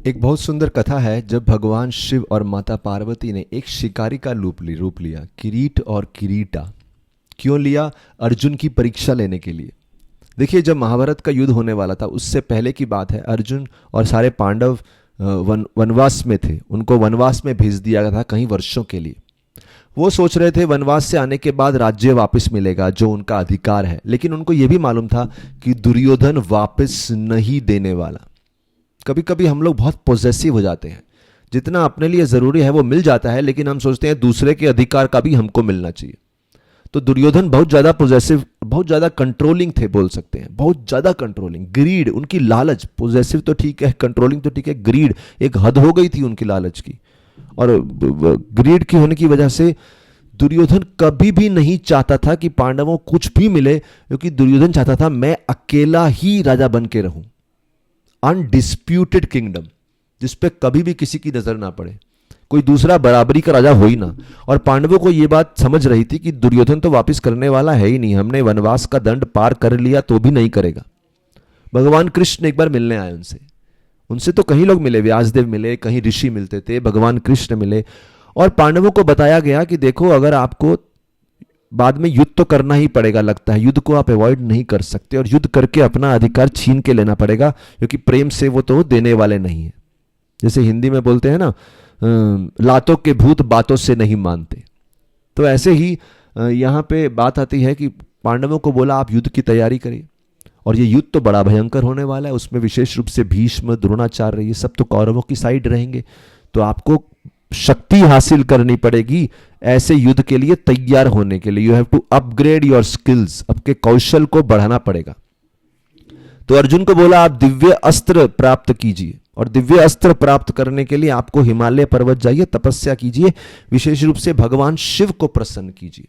एक बहुत सुंदर कथा है जब भगवान शिव और माता पार्वती ने एक शिकारी का रूप लिया, किरीट और किरीटा। क्यों लिया? अर्जुन की परीक्षा लेने के लिए। देखिए, जब महाभारत का युद्ध होने वाला था उससे पहले की बात है। अर्जुन और सारे पांडव वनवास में थे। उनको वनवास में भेज दिया गया था कई वर्षों के लिए। वो सोच रहे थे वनवास से आने के बाद राज्य वापस मिलेगा, जो उनका अधिकार है। लेकिन उनको यह भी मालूम था कि दुर्योधन वापस नहीं देने वाला। कभी कभी हम लोग बहुत पॉजेसिव हो जाते हैं। जितना अपने लिए जरूरी है वो मिल जाता है, लेकिन हम सोचते हैं दूसरे के अधिकार का भी हमको मिलना चाहिए। तो दुर्योधन बहुत ज्यादा पॉजेसिव, बहुत ज्यादा कंट्रोलिंग थे, बोल सकते हैं। बहुत ज्यादा कंट्रोलिंग, ग्रीड, उनकी लालच। पॉजेसिव तो ठीक है, कंट्रोलिंग तो ठीक है, ग्रीड एक हद हो गई थी उनकी लालच की। और ग्रीड की होने की वजह से दुर्योधन कभी भी नहीं चाहता था कि पांडवों कुछ भी मिले, क्योंकि दुर्योधन चाहता था मैं अकेला ही राजा बन के रहूं। अनडिस्प्यूटेड किंगडम, जिसपे कभी भी किसी की नजर ना पड़े, कोई दूसरा बराबरी का राजा हो ही ना। और पांडवों को यह बात समझ रही थी कि दुर्योधन तो वापस करने वाला है ही नहीं। हमने वनवास का दंड पार कर लिया तो भी नहीं करेगा। भगवान कृष्ण एक बार मिलने आए उनसे। उनसे तो कई लोग मिले, व्यासदेव मिले, कहीं ऋषि मिलते थे, भगवान कृष्ण मिले। और पांडवों को बताया गया कि देखो, अगर आपको बाद में युद्ध तो करना ही पड़ेगा, लगता है युद्ध को आप अवॉइड नहीं कर सकते, और युद्ध करके अपना अधिकार छीन के लेना पड़ेगा, क्योंकि प्रेम से वो तो देने वाले नहीं है। जैसे हिंदी में बोलते हैं ना, लातों के भूत बातों से नहीं मानते। तो ऐसे ही यहाँ पे बात आती है कि पांडवों को बोला आप युद्ध की तैयारी करिए, और ये युद्ध तो बड़ा भयंकर होने वाला है। उसमें विशेष रूप से भीष्म, द्रोणाचार्य, ये सब तो कौरवों की साइड रहेंगे। तो आपको शक्ति हासिल करनी पड़ेगी ऐसे युद्ध के लिए तैयार होने के लिए। You have to upgrade your skills, आपके कौशल को बढ़ाना पड़ेगा। तो अर्जुन को बोला आप दिव्य अस्त्र प्राप्त कीजिए, और दिव्य अस्त्र प्राप्त करने के लिए आपको हिमालय पर्वत जाइए, तपस्या कीजिए, विशेष रूप से भगवान शिव को प्रसन्न कीजिए,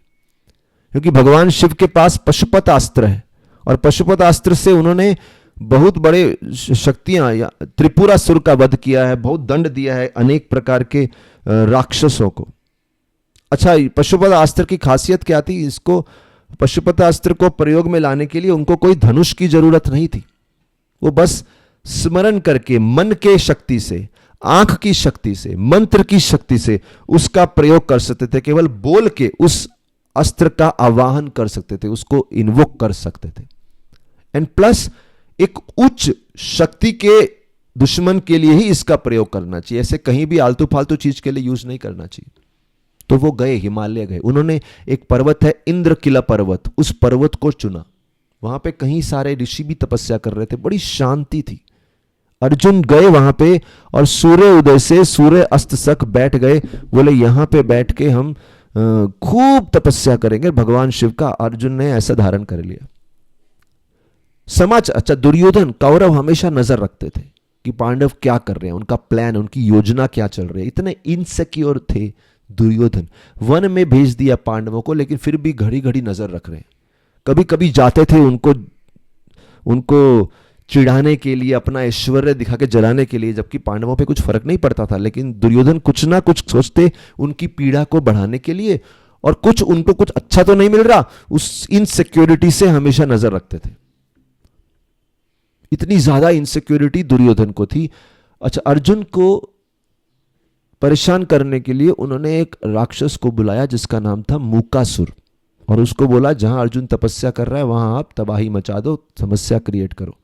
क्योंकि भगवान शिव के पास पशुपत अस्त्र है। और पशुपत अस्त्र से उन्होंने बहुत बड़े शक्तियां, या त्रिपुरासुर का वध किया है, बहुत दंड दिया है अनेक प्रकार के राक्षसों को। अच्छा, पशुपत अस्त्र की खासियत क्या थी? इसको पशुपत अस्त्र को प्रयोग में लाने के लिए उनको कोई धनुष की जरूरत नहीं थी। वो बस स्मरण करके, मन के शक्ति से, आंख की शक्ति से, मंत्र की शक्ति से उसका प्रयोग कर सकते थे। केवल बोल के उस अस्त्र का आवाहन कर सकते थे, उसको इन्वोक कर सकते थे। एंड प्लस एक उच्च शक्ति के दुश्मन के लिए ही इसका प्रयोग करना चाहिए। ऐसे कहीं भी आलतू फालतू चीज के लिए यूज नहीं करना चाहिए। तो वो गए, हिमालय गए। उन्होंने एक पर्वत है इंद्रकिला पर्वत, उस पर्वत को चुना। वहां पे कहीं सारे ऋषि भी तपस्या कर रहे थे, बड़ी शांति थी। अर्जुन गए वहां पे, और सूर्य उदय से सूर्य अस्त तक बैठ गए। बोले यहां पे बैठ के हम खूब तपस्या करेंगे भगवान शिव का। अर्जुन ने ऐसा धारण कर लिया। अच्छा, दुर्योधन, कौरव हमेशा नजर रखते थे कि पांडव क्या कर रहे हैं, उनका प्लान, उनकी योजना क्या चल रही है। इतने इनसिक्योर थे दुर्योधन। वन में भेज दिया पांडवों को, लेकिन फिर भी घड़ी घड़ी नजर रख रहे हैं। कभी कभी जाते थे उनको चिढ़ाने के लिए, अपना ऐश्वर्य दिखा के जलाने के लिए, जबकि पांडवों पे कुछ फर्क नहीं पड़ता था। लेकिन दुर्योधन कुछ ना कुछ सोचते उनकी पीड़ा को बढ़ाने के लिए, और कुछ उनको कुछ अच्छा तो नहीं मिल रहा, उस इनसिक्योरिटी से हमेशा नजर रखते थे। इतनी ज्यादा इनसिक्योरिटी दुर्योधन को थी। अच्छा, अर्जुन को परेशान करने के लिए उन्होंने एक राक्षस को बुलाया जिसका नाम था मूकासुर, और उसको बोला जहां अर्जुन तपस्या कर रहा है वहां आप तबाही मचा दो, समस्या क्रिएट करो।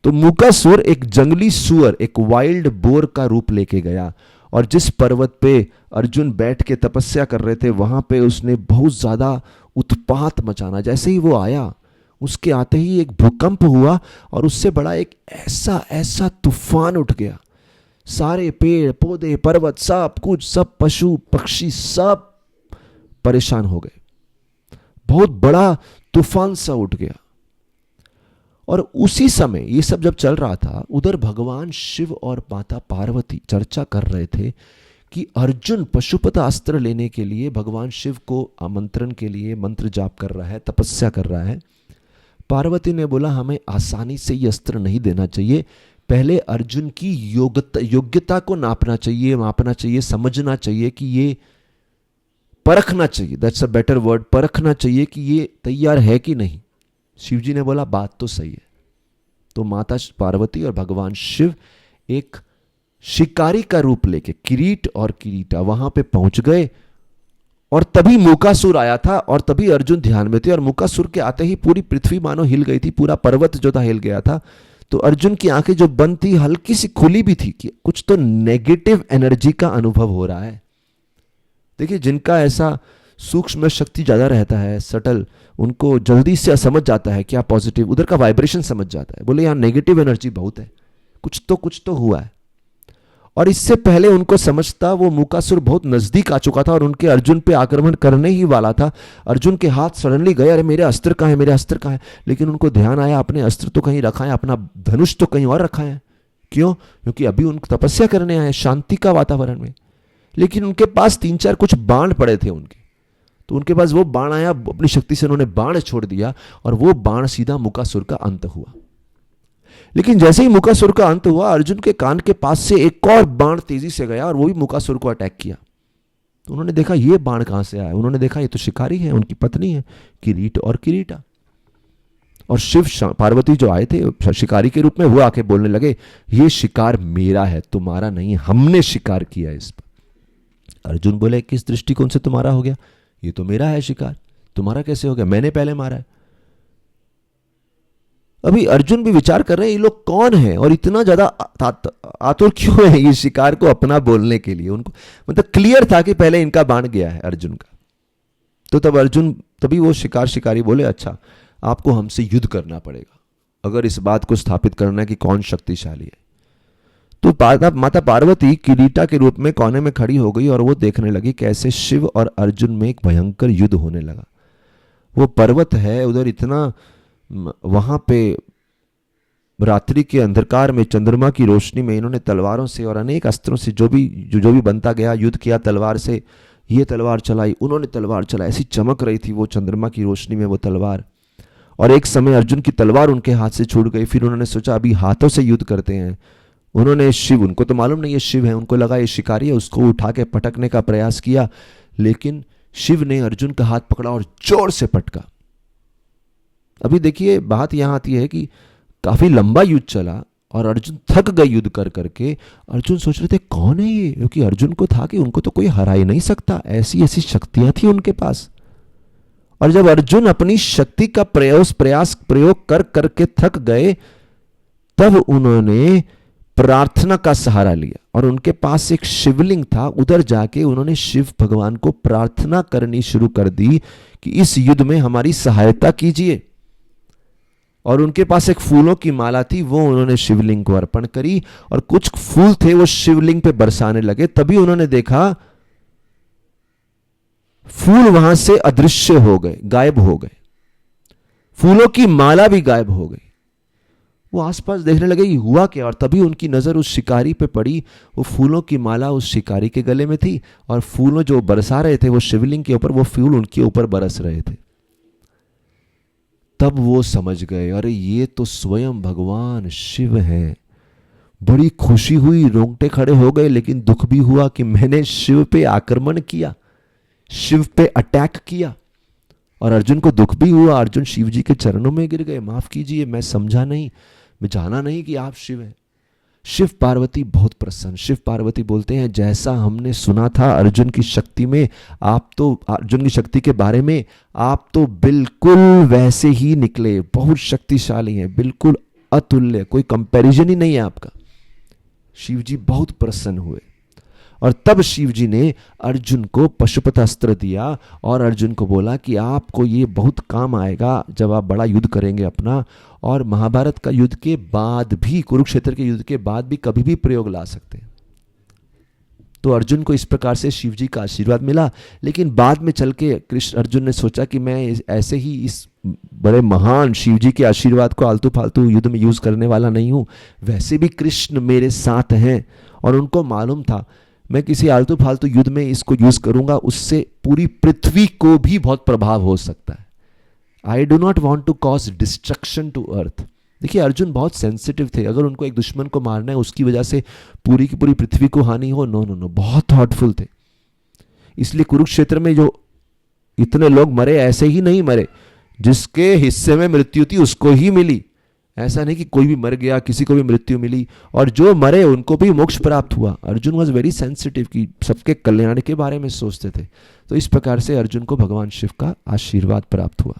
तो मूकासुर एक जंगली सुअर, एक वाइल्ड बोर का रूप लेके गया, और जिस पर्वत पे अर्जुन बैठ के तपस्या कर रहे थे वहां पे उसने बहुत ज्यादा उत्पात मचाना। जैसे ही वो आया, उसके आते ही एक भूकंप हुआ, और उससे बड़ा एक ऐसा ऐसा तूफान उठ गया। सारे पेड़ पौधे, पर्वत, सब कुछ, सब पशु पक्षी सब परेशान हो गए। बहुत बड़ा तूफान सा उठ गया। और उसी समय ये सब जब चल रहा था, उधर भगवान शिव और माता पार्वती चर्चा कर रहे थे कि अर्जुन पशुपत अस्त्र लेने के लिए भगवान शिव को आमंत्रण के लिए मंत्र जाप कर रहा है, तपस्या कर रहा है। पार्वती ने बोला हमें आसानी से ये अस्त्र नहीं देना चाहिए, पहले अर्जुन की योग्यता को नापना चाहिए, समझना चाहिए कि ये, परखना चाहिए, दैट्स अ बेटर वर्ड, परखना चाहिए कि ये तैयार है कि नहीं। शिवजी ने बोला बात तो सही है। तो माता पार्वती और भगवान शिव एक शिकारी का रूप लेके किरीट और किरीटा वहां पे पहुंच गए, और तभी मूकासुर आया था, और तभी अर्जुन ध्यान में थे, और मूकासुर के आते ही पूरी पृथ्वी मानो हिल गई थी, पूरा पर्वत जो था हिल गया था। तो अर्जुन की आंखें जो बंद थी हल्की सी खुली भी थी कि कुछ तो नेगेटिव एनर्जी का अनुभव हो रहा है। देखिए, जिनका ऐसा सूक्ष्म शक्ति ज्यादा रहता है, सटल, उनको जल्दी से समझ जाता है क्या पॉजिटिव, उधर का वाइब्रेशन समझ जाता है, बोले यहाँ नेगेटिव एनर्जी बहुत है, कुछ तो हुआ है। और इससे पहले उनको समझता, वो मूकासुर बहुत नजदीक आ चुका था और उनके अर्जुन पे आक्रमण करने ही वाला था। अर्जुन के हाथ सडनली गए, अरे मेरे अस्त्र कहाँ है, मेरे अस्त्र कहाँ है। लेकिन उनको ध्यान आया अपने अस्त्र तो कहीं रखा है, अपना धनुष तो कहीं और रखा है। क्यों? क्योंकि अभी उनको तपस्या करने आए शांति का वातावरण में। लेकिन उनके पास 3-4 कुछ बाण पड़े थे उनके, तो उनके पास वो बाण आया, अपनी शक्ति से उन्होंने बाण छोड़ दिया, और वो बाण सीधा मूकासुर का अंत हुआ। लेकिन जैसे ही मूकासुर का अंत हुआ, अर्जुन के कान के पास से एक और बाण तेजी से गया और वो भी मूकासुर को अटैक किया। तो उन्होंने देखा ये बाण कहां से आया। उन्होंने देखा ये तो शिकारी है, उनकी पत्नी है किरीट और किरीटा। और शिव पार्वती जो आए थे शिकारी के रूप में, वो आके बोलने लगे ये शिकार मेरा है, तुम्हारा नहीं, हमने शिकार किया इस पर। अर्जुन बोले किस दृष्टिकोण से तुम्हारा हो गया? ये तो मेरा है शिकार, तुम्हारा कैसे हो गया? मैंने पहले मारा है। अभी अर्जुन भी विचार कर रहे हैं ये लोग कौन है और इतना ज्यादा आतुर क्यों है ये शिकार को अपना बोलने के लिए। उनको मतलब क्लियर था कि पहले इनका बाण गया है अर्जुन का। तो तभी वो शिकारी बोले अच्छा आपको हमसे युद्ध करना पड़ेगा अगर इस बात को स्थापित करना है कि कौन शक्तिशाली है। तो माता पार्वती किरीटा के रूप में कोने में खड़ी हो गई और वो देखने लगी कैसे शिव और अर्जुन में एक भयंकर युद्ध होने लगा। वो पर्वत है उधर, इतना वहां पे रात्रि के अंधकार में चंद्रमा की रोशनी में इन्होंने तलवारों से और अनेक अस्त्रों से जो भी बनता गया युद्ध किया तलवार से। ये तलवार चलाई, उन्होंने तलवार चलाई, ऐसी चमक रही थी वो चंद्रमा की रोशनी में वो तलवार। और एक समय अर्जुन की तलवार उनके हाथ से छूट गई। फिर उन्होंने सोचा अभी हाथों से युद्ध करते हैं। उन्होंने शिव, उनको तो मालूम नहीं ये शिव है, उनको लगा ये शिकारी है, उसको उठा के पटकने का प्रयास किया। लेकिन शिव ने अर्जुन का हाथ पकड़ा और जोर से पटका। अभी देखिए बात यहां आती है कि काफी लंबा युद्ध चला और अर्जुन थक गए युद्ध कर करके। अर्जुन सोच रहे थे कौन है ये, क्योंकि अर्जुन को था कि उनको तो कोई हरा ही नहीं सकता, ऐसी ऐसी शक्तियां थी उनके पास। और जब अर्जुन अपनी शक्ति का प्रयोग कर करके थक गए, तब उन्होंने प्रार्थना का सहारा लिया और उनके पास एक शिवलिंग था। उधर जाके उन्होंने शिव भगवान को प्रार्थना करनी शुरू कर दी कि इस युद्ध में हमारी सहायता कीजिए। और उनके पास एक फूलों की माला थी, वो उन्होंने शिवलिंग को अर्पण करी और कुछ फूल थे वो शिवलिंग पे बरसाने लगे। तभी उन्होंने देखा फूल वहां से अदृश्य हो गए, गायब हो गए, फूलों की माला भी गायब हो गई। वो आसपास देखने लगे कि हुआ क्या, और तभी उनकी नजर उस शिकारी पे पड़ी। वो फूलों की माला उस शिकारी के गले में थी और फूलों जो बरसा रहे थे वो शिवलिंग के ऊपर, वो फूल उनके ऊपर बरस रहे थे। तब वो समझ गए अरे ये तो स्वयं भगवान शिव हैं। बड़ी खुशी हुई, रोंगटे खड़े हो गए, लेकिन दुख भी हुआ कि मैंने शिव पे आक्रमण किया, शिव पे अटैक किया। और अर्जुन को दुख भी हुआ, अर्जुन शिव जी के चरणों में गिर गए, माफ कीजिए मैं समझा नहीं, मैं जाना नहीं कि आप शिव हैं। शिव पार्वती बहुत प्रसन्न। शिव पार्वती बोलते हैं जैसा हमने सुना था अर्जुन की शक्ति में, आप तो अर्जुन की शक्ति के बारे में आप तो बिल्कुल वैसे ही निकले, बहुत शक्तिशाली हैं, बिल्कुल अतुल्य, कोई कंपैरिजन ही नहीं है आपका। शिव जी बहुत प्रसन्न हुए और तब शिव जी ने अर्जुन को पशुपत अस्त्र दिया और अर्जुन को बोला कि आपको ये बहुत काम आएगा जब आप बड़ा युद्ध करेंगे अपना, और महाभारत का युद्ध के बाद भी, कुरुक्षेत्र के युद्ध के बाद भी कभी भी प्रयोग ला सकते हैं। तो अर्जुन को इस प्रकार से शिव जी का आशीर्वाद मिला। लेकिन बाद में चल के कृष्ण अर्जुन ने सोचा कि मैं ऐसे ही इस बड़े महान शिव जी के आशीर्वाद को आलतू फालतू युद्ध में यूज करने वाला नहीं हूं। वैसे भी कृष्ण मेरे साथ हैं और उनको मालूम था मैं किसी आलतू फालतू युद्ध में इसको यूज करूंगा, उससे पूरी पृथ्वी को भी बहुत प्रभाव हो सकता है। I do not want to cause destruction to Earth. देखिए अर्जुन बहुत सेंसिटिव थे, अगर उनको एक दुश्मन को मारना है उसकी वजह से पूरी की पूरी पृथ्वी को हानि हो, नो नो नो, बहुत थॉटफुल थे। इसलिए कुरुक्षेत्र में जो इतने लोग मरे ऐसे ही नहीं मरे, जिसके हिस्से में मृत्यु थी उसको ही मिली। ऐसा नहीं कि कोई भी मर गया, किसी को भी मृत्यु मिली, और जो मरे उनको भी मोक्ष प्राप्त हुआ। अर्जुन वॉज वेरी सेंसिटिव कि सबके कल्याण के बारे में सोचते थे। तो इस प्रकार से अर्जुन को भगवान शिव का आशीर्वाद प्राप्त हुआ।